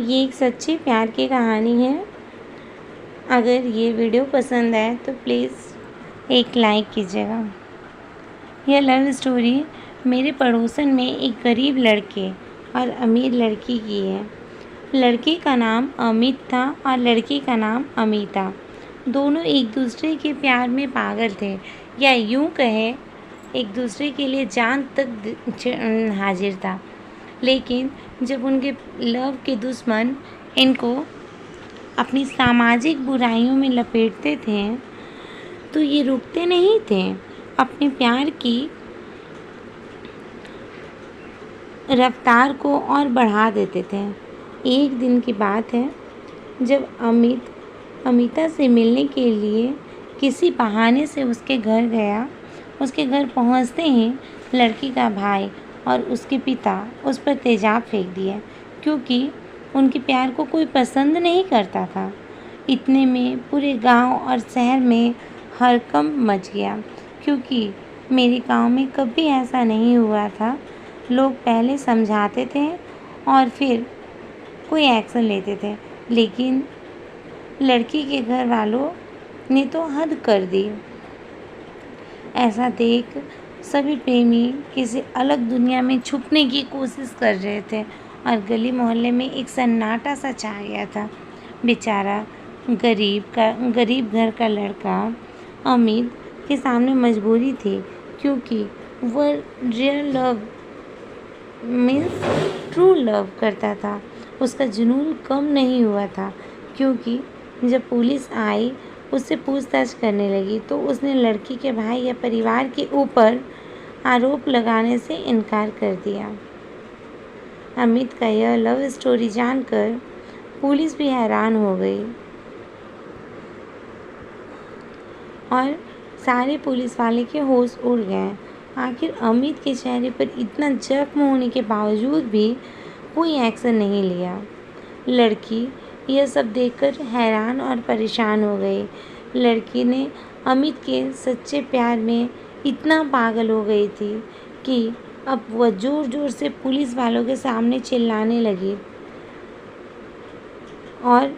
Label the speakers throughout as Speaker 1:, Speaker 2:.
Speaker 1: ये एक सच्चे प्यार की कहानी है। अगर ये वीडियो पसंद आए तो प्लीज़ एक लाइक कीजिएगा। यह लव स्टोरी मेरे पड़ोसन में एक गरीब लड़के और अमीर लड़की की है। लड़के का नाम अमित था और लड़की का नाम अमीता। दोनों एक दूसरे के प्यार में पागल थे, या यूँ कहे एक दूसरे के लिए जान तक हाजिर था। लेकिन जब उनके लव के दुश्मन इनको अपनी सामाजिक बुराइयों में लपेटते थे तो ये रुकते नहीं थे। अपने प्यार की रफ्तार को और बढ़ा देते थे। एक दिन की बात है जब अमित अमिता से मिलने के लिए किसी बहाने से उसके घर गया। उसके घर पहुंचते ही लड़की का भाई और उसके पिता उस पर तेजाब फेंक दिए, क्योंकि उनके प्यार को कोई पसंद नहीं करता था। इतने में पूरे गांव और शहर में हड़कंप मच गया, क्योंकि मेरे गांव में कभी ऐसा नहीं हुआ था। लोग पहले समझाते थे और फिर कोई एक्शन लेते थे, लेकिन लड़की के घर वालों ने तो हद कर दी। ऐसा देख सभी प्रेमी किसी अलग दुनिया में छुपने की कोशिश कर रहे थे और गली मोहल्ले में एक सन्नाटा सा छा गया था। बेचारा गरीब घर का लड़का अमित के सामने मजबूरी थी, क्योंकि वह real love means true love करता था। उसका जुनून कम नहीं हुआ था, क्योंकि जब पुलिस आई उससे पूछताछ करने लगी तो उसने लड़की के भाई या परिवार के ऊपर आरोप लगाने से इनकार कर दिया। अमित का यह लव स्टोरी जानकर पुलिस भी हैरान हो गई और सारे पुलिस वाले के होश उड़ गए। आखिर अमित के चेहरे पर इतना जख्म होने के बावजूद भी कोई एक्शन नहीं लिया। लड़की यह सब देखकर हैरान और परेशान हो गई। लड़की ने अमित के सच्चे प्यार में इतना पागल हो गई थी कि अब वह ज़ोर ज़ोर से पुलिस वालों के सामने चिल्लाने लगी और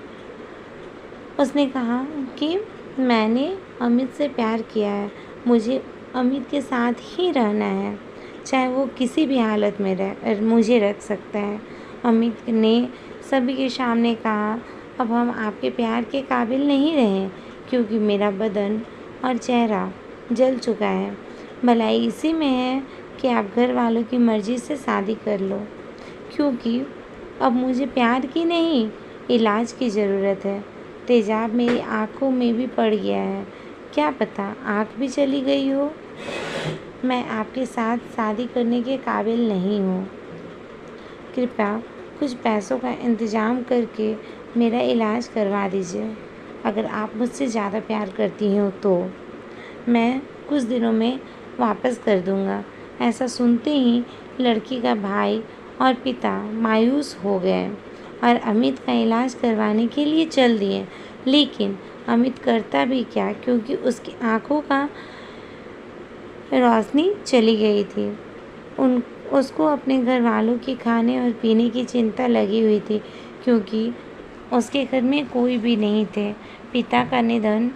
Speaker 1: उसने कहा कि मैंने अमित से प्यार किया है, मुझे अमित के साथ ही रहना है, चाहे वो किसी भी हालत में मुझे रख सकता है। अमित ने सभी के सामने कहा, अब हम आपके प्यार के काबिल नहीं रहे, क्योंकि मेरा बदन और चेहरा जल चुका है। भलाई इसी में है कि आप घर वालों की मर्ज़ी से शादी कर लो, क्योंकि अब मुझे प्यार की नहीं इलाज की ज़रूरत है। तेजाब मेरी आँखों में भी पड़ गया है, क्या पता आँख भी चली गई हो। मैं आपके साथ शादी करने के काबिल नहीं हूँ। कृपया कुछ पैसों का इंतज़ाम करके मेरा इलाज करवा दीजिए। अगर आप मुझसे ज़्यादा प्यार करती हो तो मैं कुछ दिनों में वापस कर दूँगा। ऐसा सुनते ही लड़की का भाई और पिता मायूस हो गए और अमित का इलाज करवाने के लिए चल दिए। लेकिन अमित करता भी क्या, क्योंकि उसकी आँखों का रोशनी चली गई थी। उसको अपने घर वालों के खाने और पीने की चिंता लगी हुई थी, क्योंकि उसके घर में कोई भी नहीं थे। पिता का निधन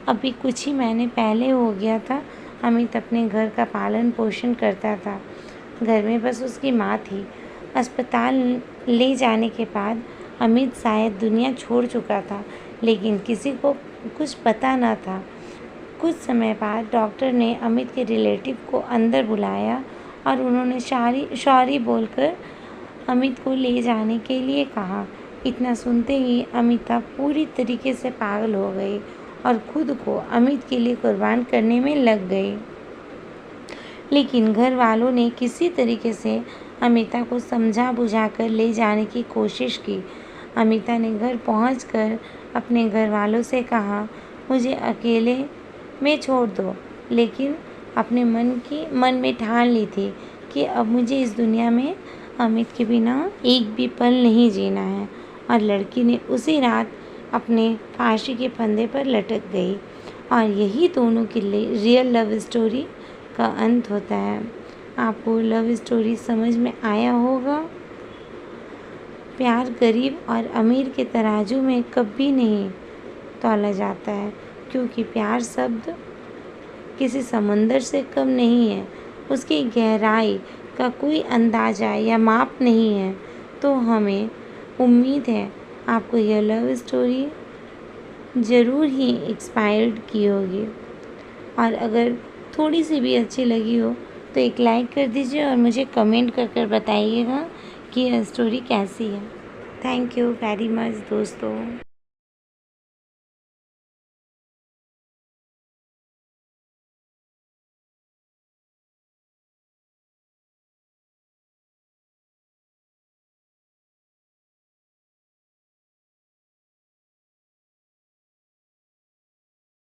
Speaker 1: अभी कुछ ही महीने पहले हो गया था। अमित अपने घर का पालन पोषण करता था। घर में बस उसकी माँ थी। अस्पताल ले जाने के बाद अमित शायद दुनिया छोड़ चुका था, लेकिन किसी को कुछ पता न था। कुछ समय बाद डॉक्टर ने अमित के रिलेटिव को अंदर बुलाया और उन्होंने सॉरी बोलकर अमित को ले जाने के लिए कहा। इतना सुनते ही अमिता पूरी तरीके से पागल हो गई और खुद को अमित के लिए कुर्बान करने में लग गई। लेकिन घर वालों ने किसी तरीके से अमिता को समझा बुझाकर ले जाने की कोशिश की। अमिता ने घर पहुंचकर अपने घर वालों से कहा, मुझे अकेले में छोड़ दो, लेकिन अपने मन में ठान ली थी कि अब मुझे इस दुनिया में अमित के बिना एक भी पल नहीं जीना है। और लड़की ने उसी रात अपने फांसी के फंदे पर लटक गई। और यही दोनों की रियल लव स्टोरी का अंत होता है। आपको लव स्टोरी समझ में आया होगा। प्यार गरीब और अमीर के तराजू में कभी नहीं तौला जाता है, क्योंकि प्यार शब्द किसी समुंदर से कम नहीं है। उसकी गहराई का कोई अंदाज़ा या माप नहीं है। तो हमें उम्मीद है आपको यह लव स्टोरी ज़रूर ही इंस्पायर्ड की होगी, और अगर थोड़ी सी भी अच्छी लगी हो तो एक लाइक कर दीजिए और मुझे कमेंट कर बताइएगा कि यह स्टोरी कैसी है। थैंक यू वेरी मच दोस्तों।